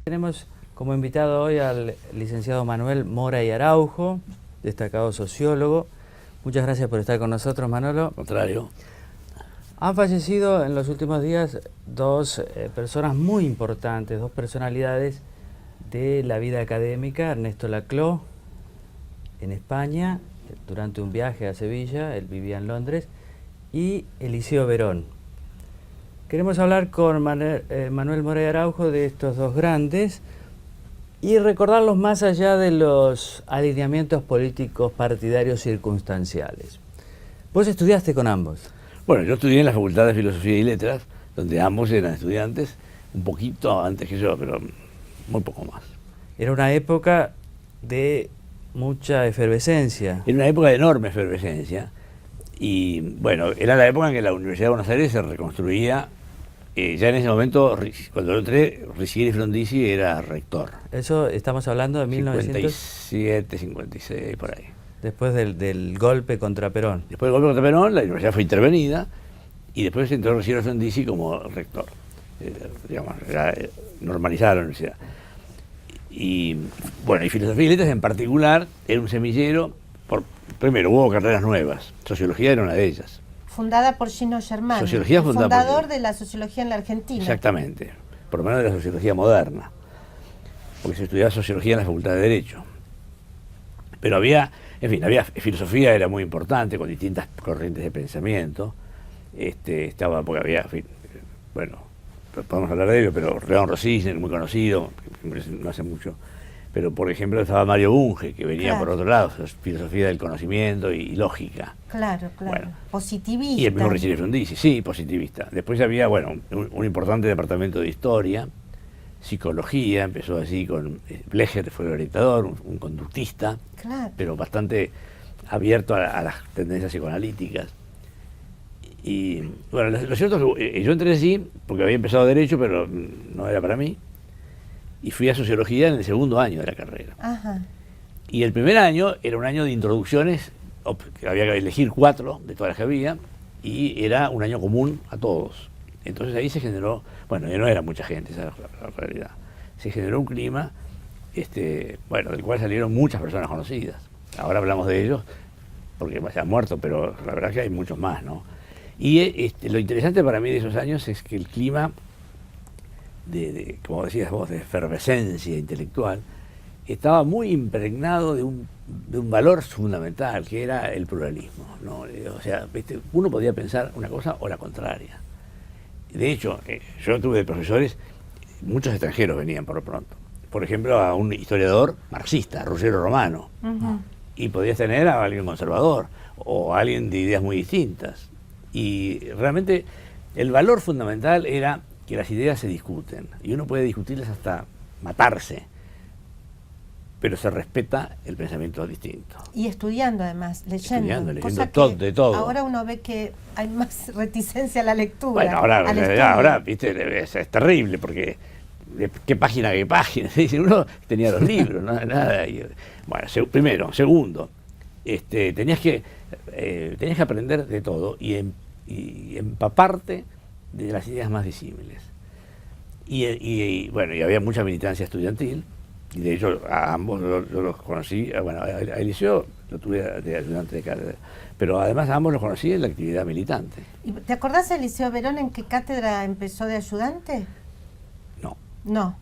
Tenemos como invitado hoy al licenciado Manuel Mora y Araujo, destacado sociólogo. Muchas gracias por estar con nosotros, Manolo. Al contrario. Han fallecido en los últimos días dos personas muy importantes, dos personalidades de la vida académica. Ernesto Laclau, en España, durante un viaje a Sevilla, él vivía en Londres, y Eliseo Verón. Queremos hablar con Manuel Mora y Araujo de estos dos grandes y recordarlos más allá de los alineamientos políticos partidarios circunstanciales. Vos estudiaste con ambos. Bueno, yo estudié en la Facultad de Filosofía y Letras, donde ambos eran estudiantes, un poquito antes que yo, pero muy poco más. Era una época de mucha efervescencia. Era una época de enorme efervescencia y, bueno, era la época en que la Universidad de Buenos Aires se reconstruía. Ya en ese momento, cuando yo entré, Riccieri Frondizi era rector. Eso estamos hablando de 1957, 56, por ahí. Después del golpe contra Perón. Después del golpe contra Perón, la universidad fue intervenida y después entró Riccieri Frondizi como rector. Digamos, normalizada la universidad. Y bueno, y Filosofía y Letras en particular era un semillero. Primero, hubo carreras nuevas. Sociología era una de ellas. Fundada por Gino Germán, Sociología fundada fundador de la sociología en la Argentina. Exactamente, por lo menos de la sociología moderna, porque se estudiaba sociología en la Facultad de Derecho. Pero había filosofía era muy importante, con distintas corrientes de pensamiento. Estaba, porque había, en fin, bueno, podemos hablar de ello, pero León Rosicner, muy conocido, no hace mucho. Pero, por ejemplo, estaba Mario Bunge, que venía por otro lado, filosofía del conocimiento y lógica. Claro. Bueno, positivista. Y el mismo Riccieri Frondizi, sí, positivista. Después había, bueno, un importante departamento de historia, psicología, empezó así con Blecher, fue el orientador, un conductista, pero bastante abierto a las tendencias psicoanalíticas. Y, bueno, lo cierto es que yo entré así, porque había empezado Derecho, pero no era para mí. Y fui a Sociología en el segundo año de la carrera. Ajá. Y el primer año era un año de introducciones, que había que elegir 4 de todas las que había, y era un año común a todos. Entonces ahí se generó, bueno, ya no era mucha gente, esa es la realidad. Se generó un clima, bueno, del cual salieron muchas personas conocidas. Ahora hablamos de ellos, porque se han muerto, pero la verdad es que hay muchos más, ¿no? Y lo interesante para mí de esos años es que el clima como decías vos, de efervescencia intelectual, estaba muy impregnado de un valor fundamental, que era el pluralismo, ¿no? O sea, uno podía pensar una cosa o la contraria. De hecho, yo tuve profesores, muchos extranjeros venían por lo pronto. Por ejemplo, a un historiador marxista, Ruggero Romano, y podías tener a alguien conservador, o a alguien de ideas muy distintas. Y realmente el valor fundamental era que las ideas se discuten, y uno puede discutirlas hasta matarse, pero se respeta el pensamiento distinto. Y estudiando además, leyendo de todo. Ahora uno ve que hay más reticencia a la lectura. Bueno, ahora viste, es terrible, porque qué página, uno tenía los libros, nada. Bueno, primero. Segundo, tenías que aprender de todo y empaparte de las ideas más disímiles. Y bueno, y había mucha militancia estudiantil, y de hecho a ambos yo los conocí, bueno, a Eliseo lo tuve de ayudante de cátedra, pero además a ambos los conocí en la actividad militante. ¿Y te acordás de Eliseo Verón en qué cátedra empezó de ayudante? No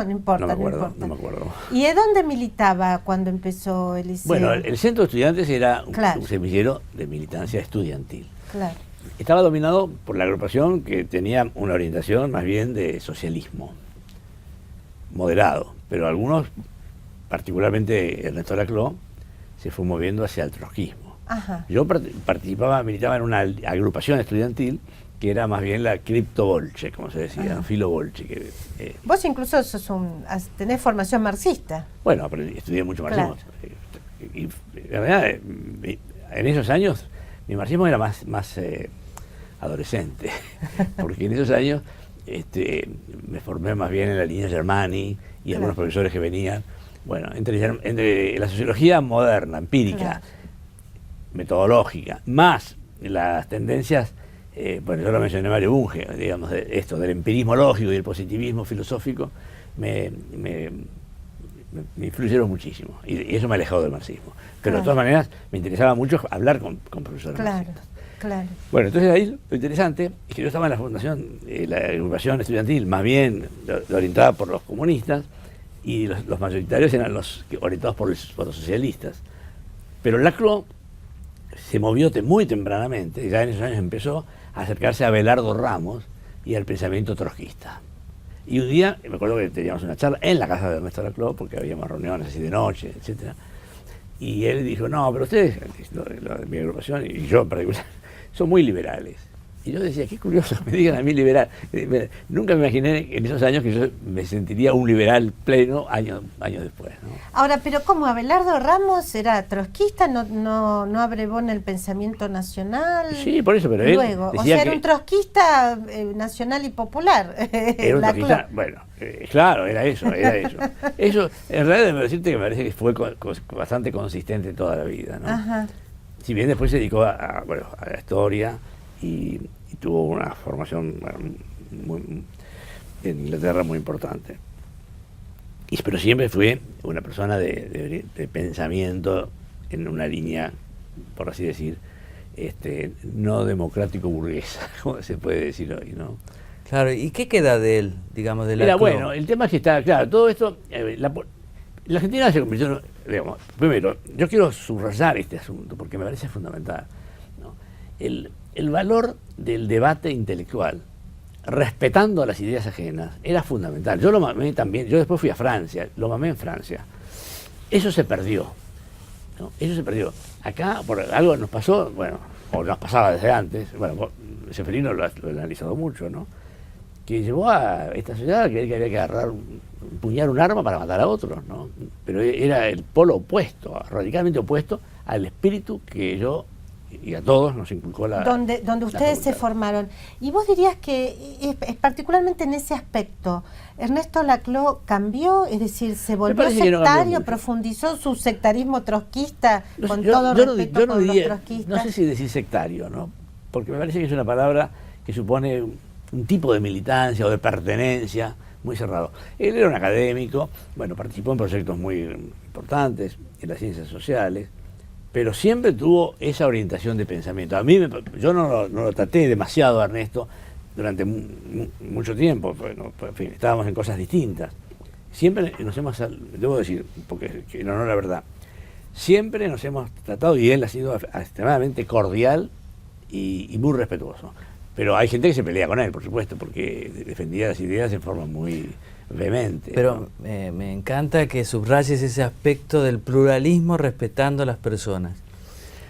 importa. No me acuerdo. ¿Y de dónde militaba cuando empezó Eliseo? Bueno, el centro de estudiantes era un semillero de militancia estudiantil. Claro. Estaba dominado por la agrupación que tenía una orientación más bien de socialismo moderado, pero algunos, particularmente Ernesto Laclau, se fue moviendo hacia el trotskismo. Ajá. Yo militaba en una agrupación estudiantil que era más bien la cripto-bolche, como se decía, filo-bolche. Vos incluso tenés formación marxista. Bueno, estudié mucho marxismo. Claro. Y la verdad, en esos años mi marxismo era más adolescente, porque en esos años me formé más bien en la línea Germani y algunos profesores que venían, bueno, entre la sociología moderna, empírica, metodológica, más las tendencias bueno, yo lo mencioné Mario Bunge, digamos, esto del empirismo lógico y el positivismo filosófico, me influyeron muchísimo, y eso me ha alejado del marxismo. Pero de todas maneras me interesaba mucho hablar con profesores marxistas. Claro. Bueno, entonces ahí lo interesante es que yo estaba en la fundación, la agrupación estudiantil, más bien orientada por los comunistas, y los mayoritarios eran los orientados por los socialistas. Pero Laclau se movió muy tempranamente, ya en esos años empezó a acercarse a Abelardo Ramos y al pensamiento trotskista. Y un día, me acuerdo que teníamos una charla en la casa de Ernesto Laclau, porque habíamos reuniones así de noche, etcétera. Y él dijo, no, pero ustedes, mi agrupación y yo en particular, son muy liberales. Y yo decía, qué curioso que me digan a mí liberal. Nunca me imaginé en esos años que yo me sentiría un liberal pleno años después, ¿no? Ahora, pero ¿cómo? ¿Abelardo Ramos era trotskista? ¿No abrevó en el pensamiento nacional? Sí, por eso, pero él luego, decía, o sea, era un trotskista nacional y popular. Era un trotskista, bueno, claro, era eso. Eso, en realidad, debo decirte que me parece que fue bastante consistente toda la vida, ¿no? Ajá. Si bien después se dedicó a la historia y tuvo una formación en Inglaterra muy importante. Pero siempre fue una persona de pensamiento en una línea, por así decir, no democrático burguesa, como se puede decir hoy, ¿no? Claro, ¿y qué queda de él, digamos, de Laclau? Laclau? Bueno, el tema es que está, claro, todo esto, la Argentina se convirtió, digamos, primero, yo quiero subrayar este asunto porque me parece fundamental, ¿no? El valor del debate intelectual, respetando las ideas ajenas, era fundamental. Yo lo mamé también, yo después fui a Francia, lo mamé en Francia. Eso se perdió, ¿no? Eso se perdió. Acá, por algo nos pasó, bueno, o nos pasaba desde antes, bueno, Ceferino lo ha analizado mucho, ¿no? Que llevó a esta sociedad a creer que había que agarrar, empuñar un arma para matar a otros, ¿no? Pero era el polo opuesto, radicalmente opuesto al espíritu que yo y a todos nos inculcó donde ustedes se formaron. Y vos dirías que particularmente en ese aspecto, Ernesto Laclau cambió, es decir, se volvió sectario, profundizó su sectarismo trotskista, con todo respeto por los trotskistas. No sé si decir sectario, ¿no? Porque me parece que es una palabra que supone un tipo de militancia o de pertenencia muy cerrado. Él era un académico, bueno, participó en proyectos muy importantes en las ciencias sociales, pero siempre tuvo esa orientación de pensamiento. A mí, yo no lo traté demasiado a Ernesto durante mucho tiempo, bueno, en fin, estábamos en cosas distintas. Siempre nos hemos, debo decir, porque no la verdad, siempre nos hemos tratado, y él ha sido extremadamente cordial y muy respetuoso. Pero hay gente que se pelea con él, por supuesto, porque defendía las ideas en forma muy vehemente. Pero ¿no? Me encanta que subrayes ese aspecto del pluralismo respetando a las personas.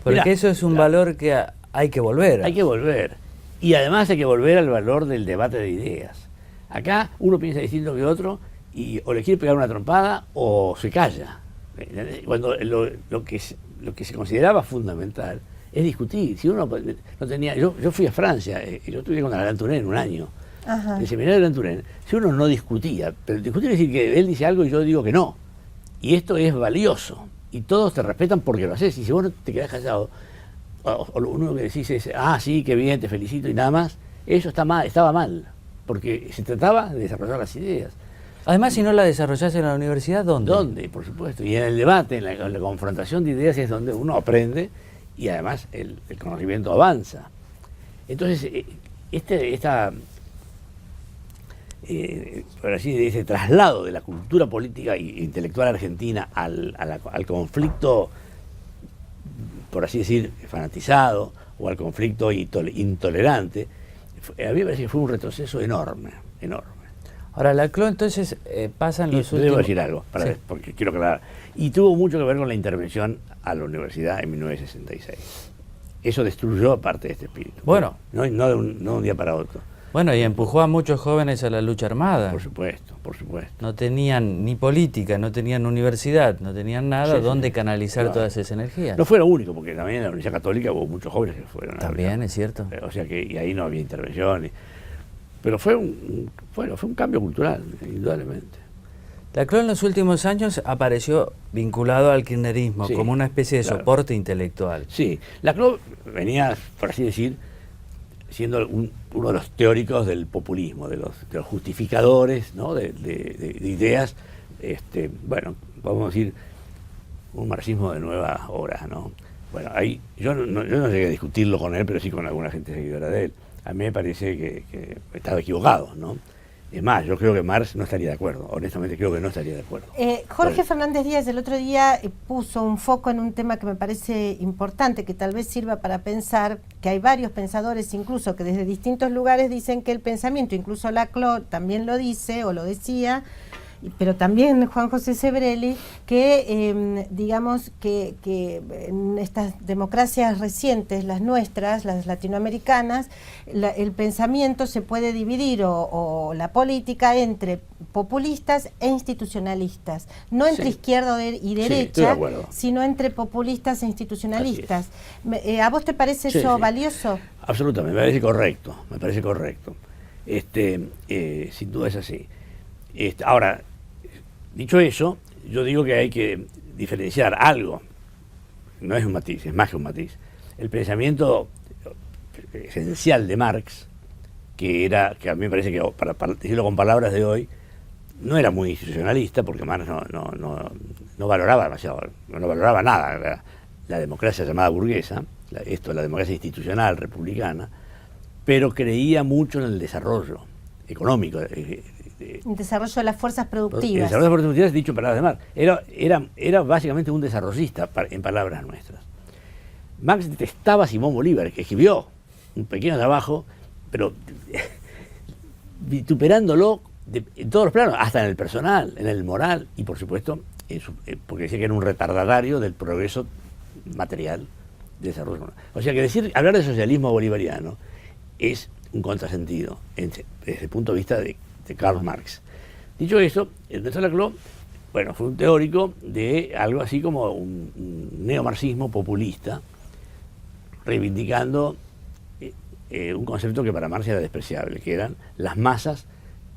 Porque mirá, eso es un valor que hay que volver. Hay que volver. Y además hay que volver al valor del debate de ideas. Acá uno piensa distinto que otro y o le quiere pegar una trompada o se calla. Cuando lo que se consideraba fundamental es discutir. Si uno no tenía, yo fui a Francia y yo estuve con Alain Touraine un año. Ajá. El seminario de Alain Touraine, si uno no discutía, pero discutir es decir que él dice algo y yo digo que no. Y esto es valioso. Y todos te respetan porque lo haces. Y si vos no te quedás callado, o lo único que decís es, sí, qué bien, te felicito y nada más, eso estaba mal. Porque se trataba de desarrollar las ideas. Además, si no la desarrollás en la universidad, ¿dónde? ¿Dónde? Por supuesto. Y en el debate, en la confrontación de ideas es donde uno aprende y además el conocimiento avanza. Entonces, por así decir, ese traslado de la cultura política e intelectual argentina al conflicto, por así decir, fanatizado, o al conflicto intolerante, a mí me parece que fue un retroceso enorme. Ahora, Laclau entonces pasa en los últimos... Debo decir algo, sí, porque quiero aclarar. Y tuvo mucho que ver con la intervención a la universidad en 1966. Eso destruyó parte de este espíritu. Bueno. No de un día para otro. Bueno, y empujó a muchos jóvenes a la lucha armada. Por supuesto, por supuesto. No tenían ni política, no tenían universidad, no tenían nada donde canalizar todas esas energías. No fue lo único, porque también en la Universidad Católica hubo muchos jóvenes que fueron. También, es cierto. O sea que y ahí no había intervención. Pero fue un cambio cultural, indudablemente. Laclau en los últimos años apareció vinculado al kirchnerismo, sí, como una especie de soporte intelectual. Sí, Laclau venía, por así decir, siendo uno de los teóricos del populismo, de los justificadores, ¿no? de ideas, bueno, vamos a decir, un marxismo de nueva hora, ¿no? Bueno, ahí yo no llegué a discutirlo con él, pero sí con alguna gente seguidora de él. A mí me parece que estaba equivocado, ¿no? Es más, yo creo que Marx no estaría de acuerdo, honestamente creo que no estaría de acuerdo. Jorge Fernández Díaz el otro día puso un foco en un tema que me parece importante, que tal vez sirva para pensar, que hay varios pensadores incluso que desde distintos lugares dicen que el pensamiento, incluso Laclau también lo dice o lo decía, pero también Juan José Sebrelli, que digamos que en estas democracias recientes, las nuestras, las latinoamericanas, el pensamiento se puede dividir o la política entre populistas e institucionalistas, no entre izquierda y derecha, sino entre populistas e institucionalistas. ¿A vos te parece eso valioso? Absolutamente, me parece correcto, sin duda es así. Ahora, dicho eso, yo digo que hay que diferenciar algo, no es un matiz, es más que un matiz. El pensamiento esencial de Marx, que a mí me parece que, para decirlo con palabras de hoy, no era muy institucionalista, porque Marx no valoraba demasiado, no valoraba nada la democracia llamada burguesa, la democracia institucional, republicana, pero creía mucho en el desarrollo económico, el desarrollo de las fuerzas productivas. El desarrollo de las fuerzas productivas, dicho en palabras de Marx, era básicamente un desarrollista, en palabras nuestras. Marx detestaba a Simón Bolívar, que escribió un pequeño trabajo, pero vituperándolo en todos los planos, hasta en el personal, en el moral, y por supuesto, porque decía que era un retardatario del progreso material de desarrollo. O sea que hablar de socialismo bolivariano es un contrasentido desde el punto de vista de Karl Marx. Dicho eso, Ernesto Laclau, bueno, fue un teórico de algo así como un neomarxismo populista, reivindicando un concepto que para Marx era despreciable, que eran las masas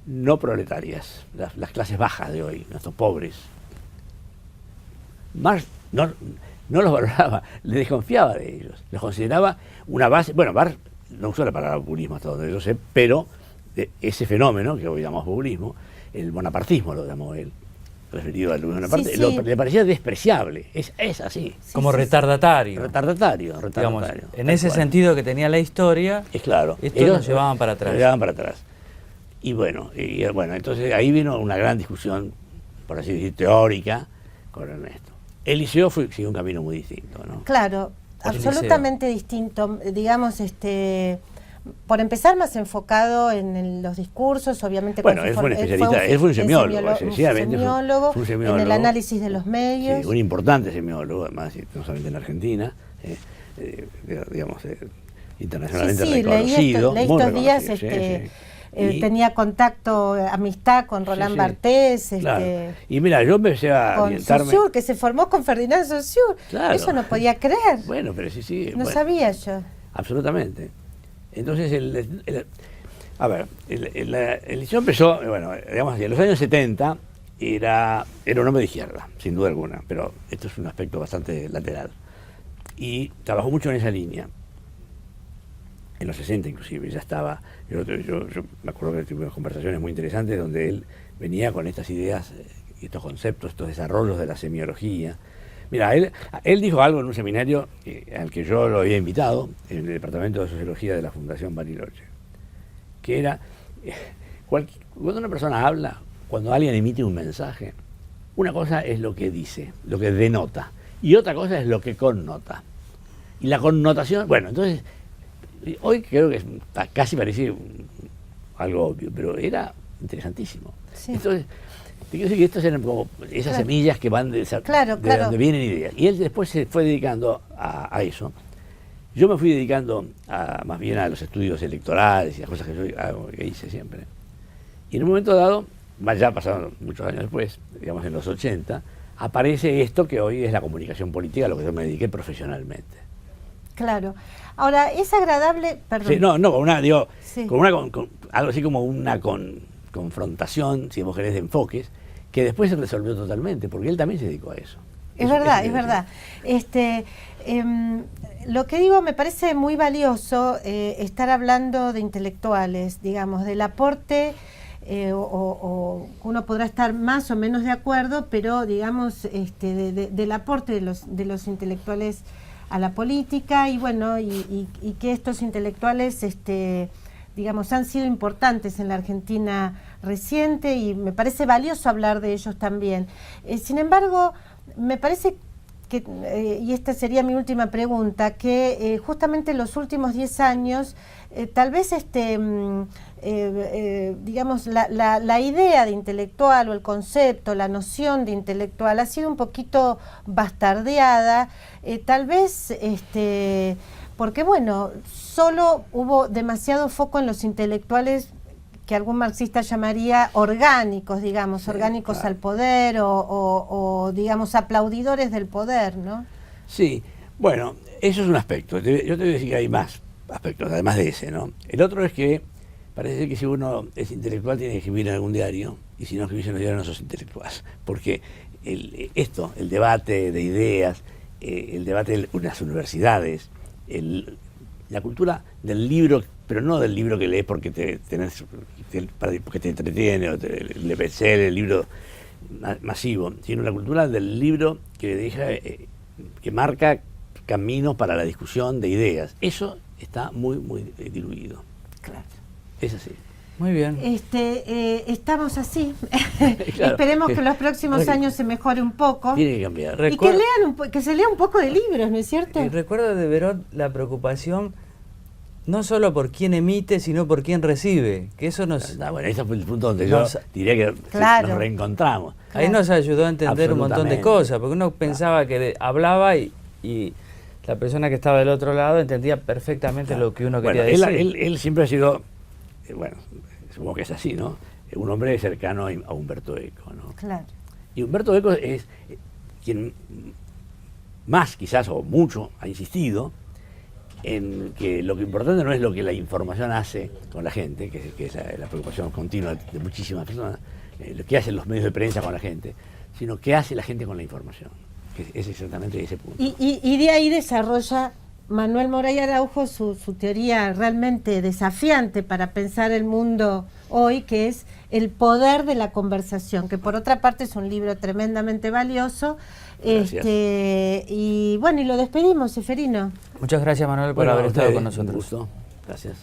no proletarias, las clases bajas de hoy, nuestros pobres. Marx no los valoraba, le desconfiaba de ellos, los consideraba una base. Bueno, Marx no usó la palabra populismo hasta donde yo sé, pero ese fenómeno, que hoy llamamos populismo, el bonapartismo lo llamó él, referido al Bonaparte, le parecía despreciable, es así. Como retardatario. Retardatario. Digamos, en ese sentido que tenía la historia, es claro, esto nos llevaban para atrás. Nos llevaban para atrás. Y bueno, entonces ahí vino una gran discusión, por así decir, teórica, con Ernesto. El liceo siguió un camino muy distinto, ¿no? Claro, absolutamente distinto, digamos, por empezar, más enfocado en los discursos, obviamente. Bueno, él fue un especialista, él fue un semiólogo, semiólogo, fue un semiólogo, en el análisis de los medios. Sí, un importante semiólogo, además, no solamente en Argentina, digamos, internacionalmente reconocido. Leí estos días, tenía contacto, amistad con Roland Barthes. Claro. Y mira, yo empecé a orientarme. Saussure, que se formó con Ferdinand Saussure. Claro. Eso no podía creer. Bueno, pero sí. No sabía yo. Absolutamente. Entonces, el liceo empezó, bueno, digamos así, en los años 70 era un hombre de izquierda, sin duda alguna, pero esto es un aspecto bastante lateral. Y trabajó mucho en esa línea. En los 60 inclusive, ya estaba. Yo me acuerdo que tuvimos conversaciones muy interesantes donde él venía con estas ideas, estos conceptos, estos desarrollos de la semiología. Mira, él dijo algo en un seminario al que yo lo había invitado, en el Departamento de Sociología de la Fundación Bariloche, que era, cuando una persona habla, cuando alguien emite un mensaje, una cosa es lo que dice, lo que denota, y otra cosa es lo que connota. Y la connotación, bueno, entonces, hoy creo que casi parece algo obvio, pero era interesantísimo. Sí. Entonces, te quiero decir que estas eran como esas semillas que van de donde vienen ideas. Y él después se fue dedicando a eso. Yo me fui dedicando más bien a los estudios electorales y a cosas que hice siempre. Y en un momento dado, ya pasaron muchos años después, digamos en los 80, aparece esto que hoy es la comunicación política, a lo que yo me dediqué profesionalmente. Claro. Ahora, es agradable, perdón. Sí, con algo así como una confrontación, si vos querés, de enfoques, que después se resolvió totalmente, porque él también se dedicó a eso. Es verdad, es verdad. Lo que digo, me parece muy valioso estar hablando de intelectuales, digamos, del aporte, o uno podrá estar más o menos de acuerdo, pero digamos, del aporte de los intelectuales a la política, y bueno, y que estos intelectuales, digamos, han sido importantes en la Argentina reciente, y me parece valioso hablar de ellos también. Sin embargo, me parece que, y esta sería mi última pregunta, que justamente en los últimos 10 años, tal vez digamos, la idea de intelectual o el concepto, la noción de intelectual ha sido un poquito bastardeada, tal vez porque, bueno, solo hubo demasiado foco en los intelectuales que algún marxista llamaría orgánicos, digamos, sí, orgánicos, claro, al poder, o digamos, aplaudidores del poder, ¿no? Sí, bueno, eso es un aspecto. Yo te voy a decir que hay más aspectos, además de ese, ¿no? El otro es que parece que si uno es intelectual tiene que escribir en algún diario, y si no escribís en un diario no sos intelectual, porque el debate de ideas, el debate de las universidades, la cultura del libro, pero no del libro que lees porque porque te entretiene, o el bestseller, el libro masivo, sino la cultura del libro que deja, que marca caminos para la discusión de ideas. Eso está muy, muy diluido. Claro. Es así. Muy bien. Estamos así. Claro. Esperemos que en los próximos años se mejore un poco. Tiene que cambiar. Y que lean que se lea un poco de libros, ¿no es cierto? Y recuerdo de Berot la preocupación no solo por quién emite, sino por quién recibe. Que eso nos... bueno, ese fue el punto donde yo diría que claro, nos reencontramos. Ahí nos ayudó a entender un montón de cosas, porque uno pensaba que hablaba y la persona que estaba del otro lado entendía perfectamente lo que uno quería decir. Él siempre ha sido, bueno, supongo que es así, ¿no? Un hombre cercano a Humberto Eco, ¿no? Claro. Y Humberto Eco es quien más, quizás, o mucho, ha insistido en que lo que importante no es lo que la información hace con la gente, que es la preocupación continua de muchísimas personas, lo que hacen los medios de prensa con la gente, sino qué hace la gente con la información, que es exactamente ese punto. Y de ahí desarrolla Manuel Moray Araujo su teoría realmente desafiante para pensar el mundo hoy, que es El poder de la conversación, que por otra parte es un libro tremendamente valioso. Y bueno, y lo despedimos, Seferino. Muchas gracias, Manuel, por haber estado con nosotros. Un gusto. Gracias.